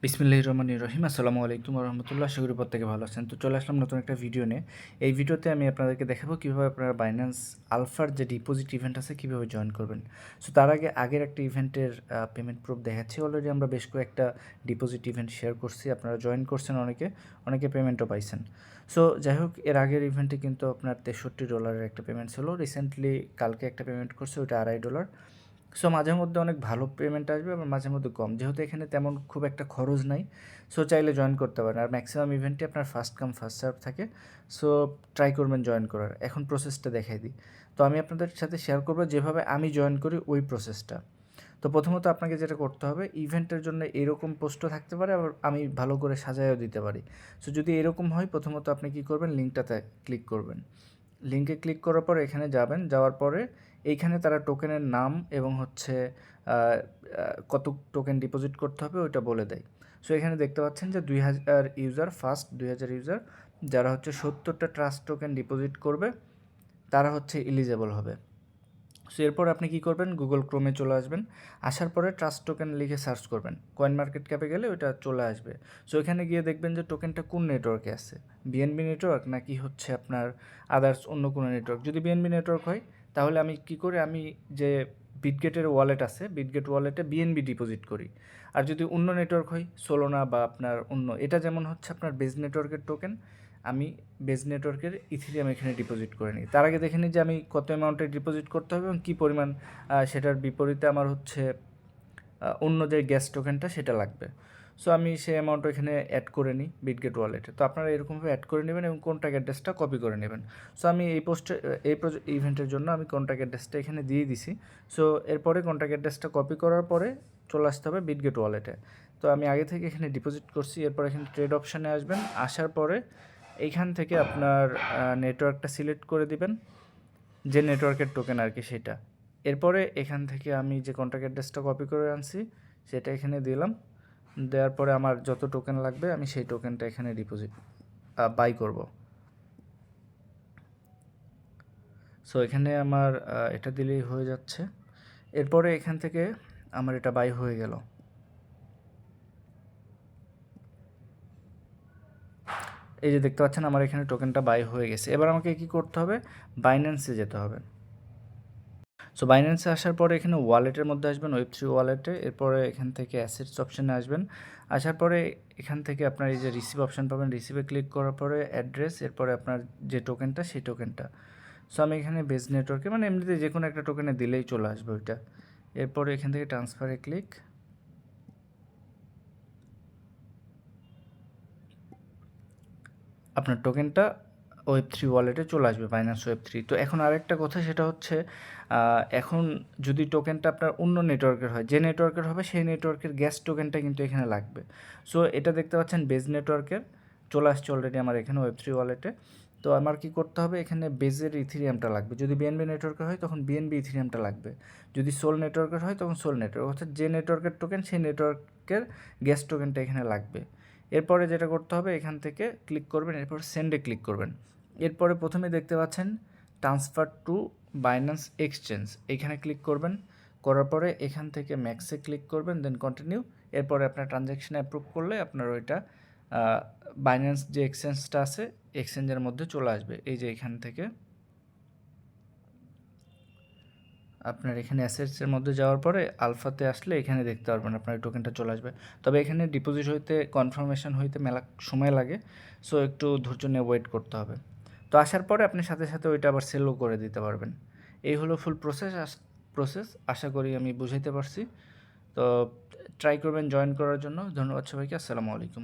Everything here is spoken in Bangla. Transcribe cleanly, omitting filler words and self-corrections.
বিসমিল্লাহির রহমানির রহিম। আসসালামু আলাইকুম রহমতুল্লাহ। আশা করি প্রত্যেকে ভালো আছেন। তো চলে আসলাম নতুন একটা ভিডিও নিয়ে। এই ভিডিওতে আমি আপনাদেরকে দেখাবো কীভাবে আপনারা বাইন্যান্স আলফার যে ডিপোজিট ইভেন্ট আছে কীভাবে জয়েন করবেন। সো তার আগে আগের একটা ইভেন্টের পেমেন্ট প্রুফ দেখাচ্ছি। অলরেডি আমরা বেশ কয়েকটা ডিপোজিট ইভেন্ট শেয়ার করছি, আপনারা জয়েন করছেন, অনেকে পেমেন্টও পাইছেন। সো যাই হোক, এর আগের ইভেন্টে কিন্তু আপনার $63 একটা পেমেন্ট ছিল। রিসেন্টলি কালকে একটা পেমেন্ট করছে, ওইটা $2.5। সো মাঝে মধ্যে অনেক ভালো পেমেন্ট আসবে, আবার মাঝে মধ্যে কম। যেহেতু এখানে তেমন খুব একটা খরচ নাই, সো চাইলে জয়েন করতে পারেন। আর ম্যাক্সিমাম ইভেন্টে আপনার ফার্স্ট কাম ফার্স্ট সার্ভ থাকে। সো ট্রাই করবেন জয়েন করার। এখন প্রসেসটা দেখাই দিই। তো আমি আপনাদের সাথে শেয়ার করবো যেভাবে আমি জয়েন করি ওই প্রসেসটা। তো প্রথমত আপনাকে যেটা করতে হবে, ইভেন্টের জন্য এরকম পোস্টও থাকতে পারে, আবার আমি ভালো করে সাজায়ও দিতে পারি। সো যদি এরকম হয়, প্রথমত আপনি কী করবেন, লিঙ্কটাতে ক্লিক করবেন। লিঙ্কে ক্লিক করার পর এখানে যাবেন, যাওয়ার পরে এইখানে তারা টোকেনের নাম এবং কত টোকেন ডিপোজিট করতে হবে ওইটা বলে দেয়। সো এখানে দেখতে পাচ্ছেন যে 2000 ইউজার, ফার্স্ট 2000 ইউজার যারা 70টা ট্রাস্ট টোকেন ডিপোজিট করবে তারা এলিজেবল হবে। সো এরপর আপনি কী করবেন, গুগল ক্রোমে চলে আসবেন। আসার পরে ট্রাস্ট টোকেন লিখে সার্চ করবেন। কয়েন মার্কেট ক্যাপে গেলে ওইটা চলে আসবে। সো এখানে গিয়ে দেখবেন যে টোকেনটা কোন নেটওয়ার্কে আছে, বিএনবি নেটওয়ার্ক নাকি আপনার আদার্স অন্য কোনো নেটওয়ার্ক। যদি বিএনবি নেটওয়ার্ক হয় তাহলে আমি কী করি, আমি যে বিটগেটের ওয়ালেট আছে, বিটগেট ওয়ালেটে বিএনবি ডিপোজিট করি। আর যদি অন্য নেটওয়ার্ক হয়, সোলোনা বা আপনার অন্য, এটা যেমন আপনার বেজ নেটওয়ার্কের টোকেন, আমি বেজ নেটওয়ার্কের ইথিরিয়াম এখানে ডিপোজিট করে নিই। তার আগে দেখে নিই যে আমি কত অ্যামাউন্টে ডিপোজিট করতে হবে এবং কী পরিমাণ, সেটার বিপরীতে আমার অন্য যে গ্যাস টোকেনটা সেটা লাগবে। সো আমি সেই অ্যামাউন্ট এখানে অ্যাড করে নিই বিটগেট ওয়ালেটে। তো আপনারা এরকমভাবে অ্যাড করে নেবেন এবং কন্ট্যাক্ট অ্যাড্রেসটা কপি করে নেবেন। সো আমি এই ইভেন্টের জন্য আমি কন্ট্যাক্ট অ্যাড্রেসটা এখানে দিয়ে দিছি। সো এরপরে কন্ট্যাক্ট অ্যাড্রেসটা কপি করার পরে চলে আসতে হবে বিটগেট ওয়ালেটে। তো আমি আগে থেকে এখানে ডিপোজিট করছি। এরপর এখানে ট্রেড অপশানে আসবেন। আসার পরে এইখান থেকে আপনার নেটওয়ার্কটা সিলেক্ট করে দিবেন, যে নেটওয়ার্কের টোকেন আর কি সেটা। এরপরে এখান থেকে আমি যে কন্ট্যাক্ট অ্যাড্রেসটা কপি করে আনছি সেটা এখানে দিলাম। দেওয়ার পরে আমার যত টোকেন লাগবে আমি সেই টোকেনটা এখানে বাই করব। সো এখানে আমার এটা দিলেই হয়ে যাচ্ছে। এরপরে এখান থেকে আমার এটা বাই হয়ে গেল। এই যে দেখতে পাচ্ছেন আমার এখানে টোকেনটা বাই হয়ে গেছে। এবার আমাকে কী করতে হবে, বাইন্যান্সে যেতে হবে। সো বাইন্যান্সে আসার পরে এখানে ওয়ালেটের মধ্যে আসবেন, ওয়েব3 ওয়ালেটে। এরপরে এখান থেকে অ্যাসেটস অপশানে আসবেন। আসার পরে এখান থেকে আপনার এই যে রিসিভ অপশান পাবেন, রিসিভে ক্লিক করার পরে অ্যাড্রেস, এরপরে আপনার যে টোকেনটা সেই টোকেনটা। সো আমি এখানে বেজ নেটওয়ার্কে, মানে এমনিতে যে কোনো একটা টোকেনে দিলেই চলে আসবে ওইটা। এরপরে এখান থেকে ট্রান্সফারে ক্লিক। আপনার টোকেনটা ওয়েব3 ওয়ালেটে চলে আসবে, বাইন্যান্স ওয়েব3। তো এখন আরেকটা কথা, সেটা এখন যদি টোকেনটা আপনার অন্য নেটওয়ার্কের হয়, যে নেটওয়ার্কের হবে সেই নেটওয়ার্কের গ্যাস টোকেনটা কিন্তু এখানে লাগবে। সো এটা দেখতে পাচ্ছেন বেজ নেটওয়ার্কের চলে আসছে অলরেডি আমার এখানে ওয়েব3 ওয়ালেটে। তো আমার কি করতে হবে, এখানে বেজের ইথিরিয়ামটা লাগবে। যদি বিএনবি নেটওয়ার্কের হয় তখন বিএনবি ইথিরিয়ামটা লাগবে। যদি সোল নেটওয়ার্কের হয় তখন সোল নেটওয়ার্ক, অর্থাৎ যে নেটওয়ার্কের টোকেন সেই নেটওয়ার্কের গ্যাস টোকেনটা এখানে লাগবে। এরপরে যেটা করতে হবে, এখান থেকে ক্লিক করবেন, এরপর সেন্ডে ক্লিক করবেন। এরপরে প্রথমে দেখতে পাচ্ছেন ট্রান্সফার টু বাইন্যান্স এক্সচেঞ্জ, এখানে ক্লিক করবেন। করার পরে এখান থেকে ম্যাক্সে ক্লিক করবেন, দেন কন্টিনিউ। এরপরে আপনার ট্রানজ্যাকশন অ্যাপ্রুভ করলে আপনার ওইটা বাইন্যান্স যে এক্সচেঞ্জটা আছে এক্সচেঞ্জের মধ্যে চলে আসবে। এই যে এখান থেকে আপনার এখানে অ্যাসেটসের মধ্যে যাওয়ার পরে আলফাতে আসলে এখানে দেখতে পারবেন আপনার এই টোকেনটা চলে আসবে। তবে এখানে ডিপোজিট হইতে, কনফার্মেশন হইতে মেলা সময় লাগে। সো একটু ধৈর্য নিয়ে ওয়েট করতে হবে। তো আসার পরে আপনি সাথে সাথে ওইটা আবার সেলও করে দিতে পারবেন। এই হলো ফুল প্রসেস। আশা করি আমি বুঝাইতে পারছি। তো ট্রাই করবেন জয়েন করার জন্য। ধন্যবাদ সবাইকে। আসসালামু আলাইকুম।